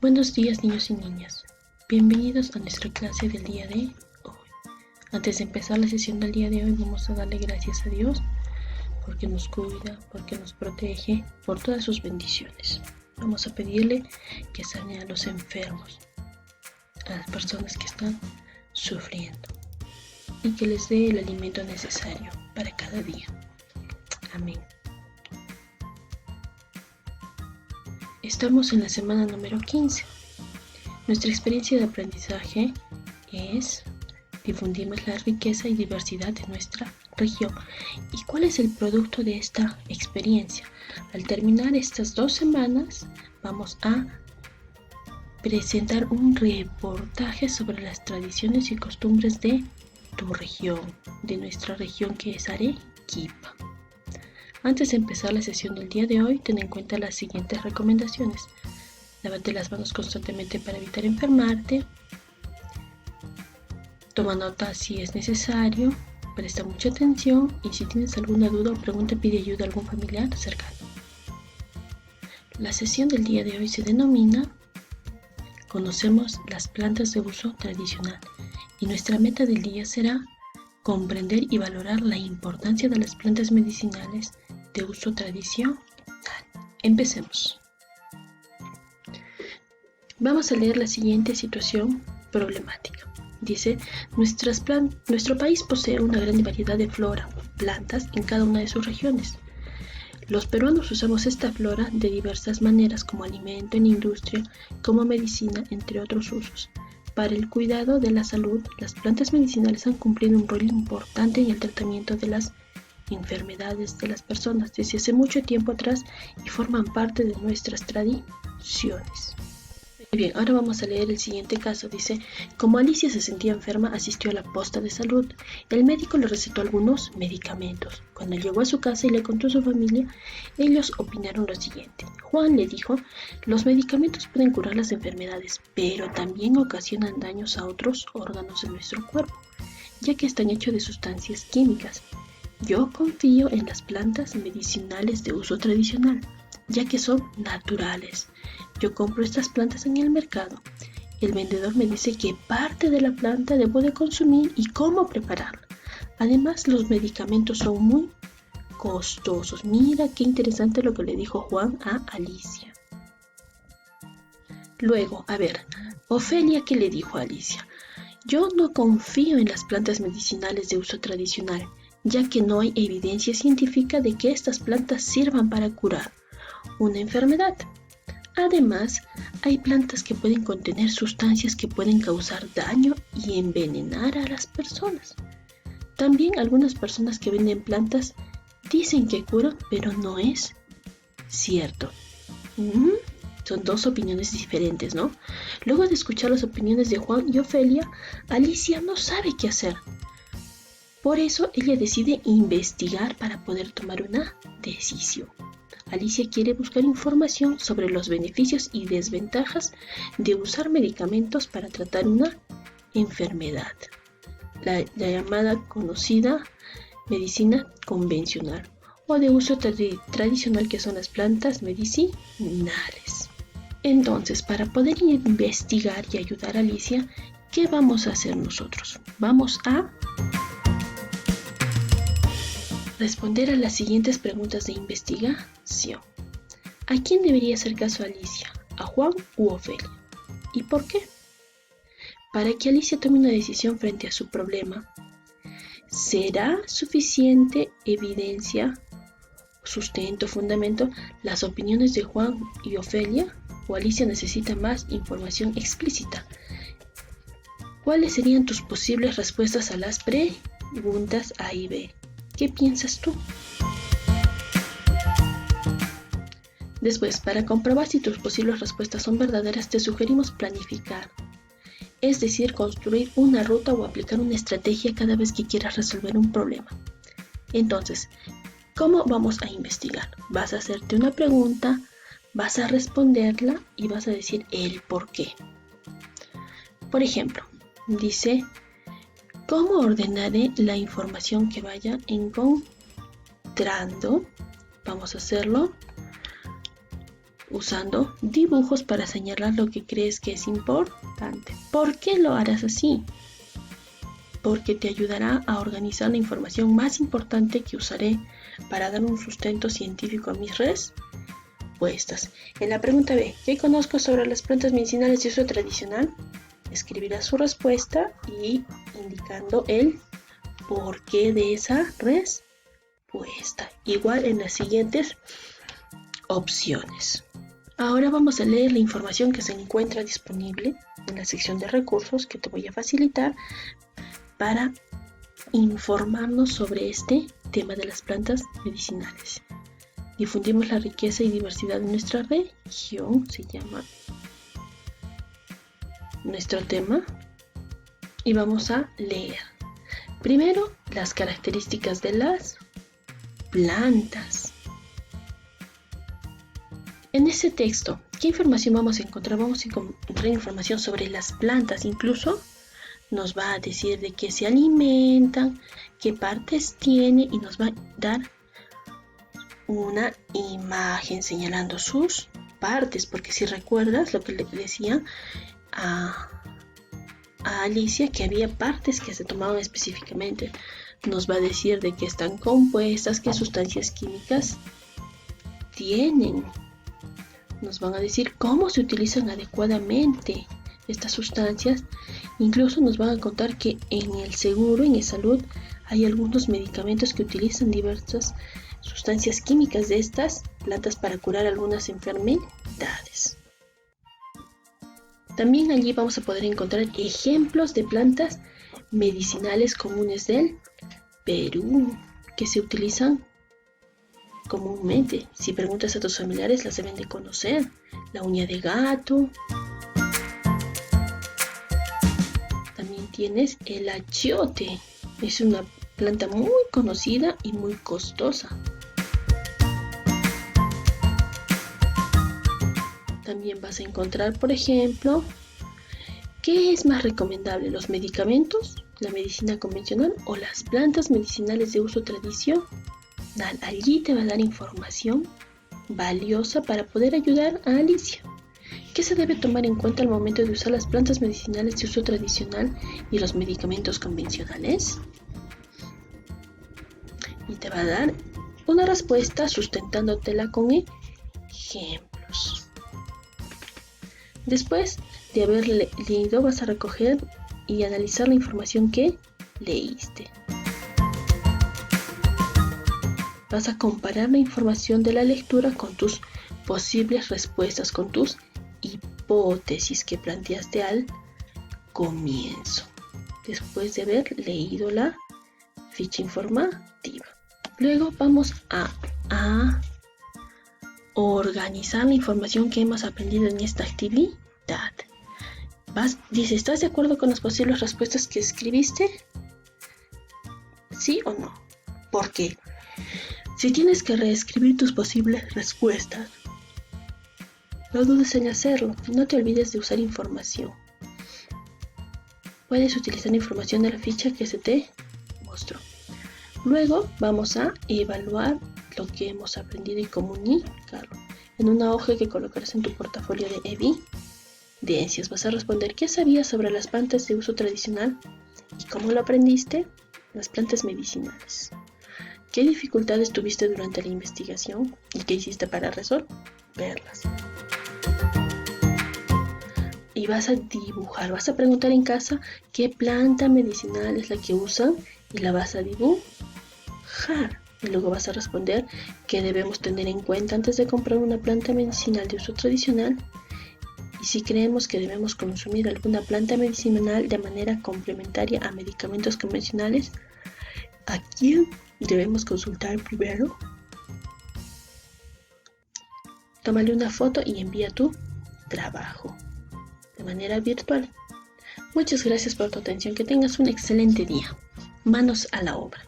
Buenos días, niños y niñas. Bienvenidos a nuestra clase del día de hoy. Antes de empezar la sesión del día de hoy, vamos a darle gracias a Dios porque nos cuida, porque nos protege, por todas sus bendiciones. Vamos a pedirle que sane a los enfermos, a las personas que están sufriendo y que les dé el alimento necesario para cada día. Amén. Estamos en la semana número 15. Nuestra experiencia de aprendizaje es difundimos la riqueza y diversidad de nuestra región. ¿Y cuál es el producto de esta experiencia? Al terminar estas 2 semanas, vamos a presentar un reportaje sobre las tradiciones y costumbres de tu región, de nuestra región que es Arequipa. Antes de empezar la sesión del día de hoy, ten en cuenta las siguientes recomendaciones. Lávate las manos constantemente para evitar enfermarte. Toma nota si es necesario. Presta mucha atención y si tienes alguna duda o pregunta, pide ayuda a algún familiar cercano. La sesión del día de hoy se denomina Conocemos las plantas de uso tradicional y nuestra meta del día será comprender y valorar la importancia de las plantas medicinales de uso tradicional. Empecemos. Vamos a leer la siguiente situación problemática. Dice, nuestro país posee una gran variedad de flora, plantas en cada una de sus regiones. Los peruanos usamos esta flora de diversas maneras, como alimento en industria, como medicina, entre otros usos. Para el cuidado de la salud, las plantas medicinales han cumplido un rol importante en el tratamiento de las enfermedades de las personas desde hace mucho tiempo atrás y forman parte de nuestras tradiciones. Bien, ahora vamos a leer el siguiente caso. Dice, como Alicia se sentía enferma, asistió a la posta de salud. El médico le recetó algunos medicamentos. Cuando llegó a su casa y le contó a su familia, ellos opinaron lo siguiente. Juan le dijo, los medicamentos pueden curar las enfermedades, pero también ocasionan daños a otros órganos de nuestro cuerpo, ya que están hechos de sustancias químicas. Yo confío en las plantas medicinales de uso tradicional, ya que son naturales. Yo compro estas plantas en el mercado. El vendedor me dice qué parte de la planta debo de consumir y cómo prepararla. Además, los medicamentos son muy costosos. Mira qué interesante lo que le dijo Juan a Alicia. Luego, Ofelia, ¿qué le dijo a Alicia? Yo no confío en las plantas medicinales de uso tradicional, ya que no hay evidencia científica de que estas plantas sirvan para curar una enfermedad. Además, hay plantas que pueden contener sustancias que pueden causar daño y envenenar a las personas. También algunas personas que venden plantas dicen que curan, pero no es cierto. Son 2 opiniones diferentes, ¿no? Luego de escuchar las opiniones de Juan y Ofelia, Alicia no sabe qué hacer. Por eso ella decide investigar para poder tomar una decisión. Alicia quiere buscar información sobre los beneficios y desventajas de usar medicamentos para tratar una enfermedad, la llamada conocida medicina convencional o de uso tradicional, que son las plantas medicinales. Entonces, para poder investigar y ayudar a Alicia, ¿qué vamos a hacer nosotros? Vamos a responder a las siguientes preguntas de investigación. ¿A quién debería hacer caso Alicia? ¿A Juan u Ofelia? ¿Y por qué? Para que Alicia tome una decisión frente a su problema, ¿será suficiente evidencia, sustento, fundamento las opiniones de Juan y Ofelia? ¿O Alicia necesita más información explícita? ¿Cuáles serían tus posibles respuestas a las preguntas A y B? ¿Qué piensas tú? Después, para comprobar si tus posibles respuestas son verdaderas, te sugerimos planificar. Es decir, construir una ruta o aplicar una estrategia cada vez que quieras resolver un problema. Entonces, ¿cómo vamos a investigar? Vas a hacerte una pregunta, vas a responderla y vas a decir el por qué. Por ejemplo, dice, ¿cómo ordenaré la información que vaya encontrando? Vamos a hacerlo usando dibujos para señalar lo que crees que es importante. ¿Por qué lo harás así? Porque te ayudará a organizar la información más importante que usaré para dar un sustento científico a mis respuestas. En la pregunta B, ¿qué conozco sobre las plantas medicinales de uso tradicional? Escribirás su respuesta y indicando el porqué de esa respuesta. Igual en las siguientes opciones. Ahora vamos a leer la información que se encuentra disponible en la sección de recursos que te voy a facilitar para informarnos sobre este tema de las plantas medicinales. Difundimos la riqueza y diversidad de nuestra región, se llama nuestro tema, y vamos a leer. Primero, las características de las plantas. En ese texto, ¿qué información vamos a encontrar? Vamos a encontrar información sobre las plantas, incluso nos va a decir de qué se alimentan, qué partes tiene y nos va a dar una imagen señalando sus partes, porque si recuerdas lo que le decía a Alicia, que había partes que se tomaban específicamente, nos va a decir de qué están compuestas, qué sustancias químicas tienen, nos van a decir cómo se utilizan adecuadamente estas sustancias. Incluso nos van a contar que en el seguro, en e-salud, hay algunos medicamentos que utilizan diversas sustancias químicas de estas plantas para curar algunas enfermedades. También allí vamos a poder encontrar ejemplos de plantas medicinales comunes del Perú que se utilizan comúnmente. Si preguntas a tus familiares, las deben de conocer. La uña de gato. También tienes el achiote. Es una planta muy conocida y muy costosa. También vas a encontrar, por ejemplo, ¿qué es más recomendable? ¿Los medicamentos, la medicina convencional o las plantas medicinales de uso tradicional? Allí te va a dar información valiosa para poder ayudar a Alicia. ¿Qué se debe tomar en cuenta al momento de usar las plantas medicinales de uso tradicional y los medicamentos convencionales? Y te va a dar una respuesta sustentándotela con ejemplos. Después de haber leído, vas a recoger y analizar la información que leíste. Vas a comparar la información de la lectura con tus posibles respuestas, con tus hipótesis que planteaste al comienzo, después de haber leído la ficha informativa. Luego vamos a organizar la información que hemos aprendido en esta actividad. Dice, ¿estás de acuerdo con las posibles respuestas que escribiste? ¿Sí o no? ¿Por qué? Si tienes que reescribir tus posibles respuestas, no dudes en hacerlo. No te olvides de usar información. Puedes utilizar la información de la ficha que se te mostró. Luego vamos a evaluar lo que hemos aprendido y comunicarlo. En una hoja que colocarás en tu portafolio de evidencias vas a responder ¿qué sabías sobre las plantas de uso tradicional y cómo lo aprendiste? Las plantas medicinales. ¿Qué dificultades tuviste durante la investigación y qué hiciste para resolverlas? Y vas a dibujar, vas a preguntar en casa qué planta medicinal es la que usan y la vas a dibujar. Y luego vas a responder qué debemos tener en cuenta antes de comprar una planta medicinal de uso tradicional y si creemos que debemos consumir alguna planta medicinal de manera complementaria a medicamentos convencionales, ¿a quién debemos consultar primero? Tómale una foto y envía tu trabajo de manera virtual. Muchas gracias por tu atención. Que tengas un excelente día. Manos a la obra.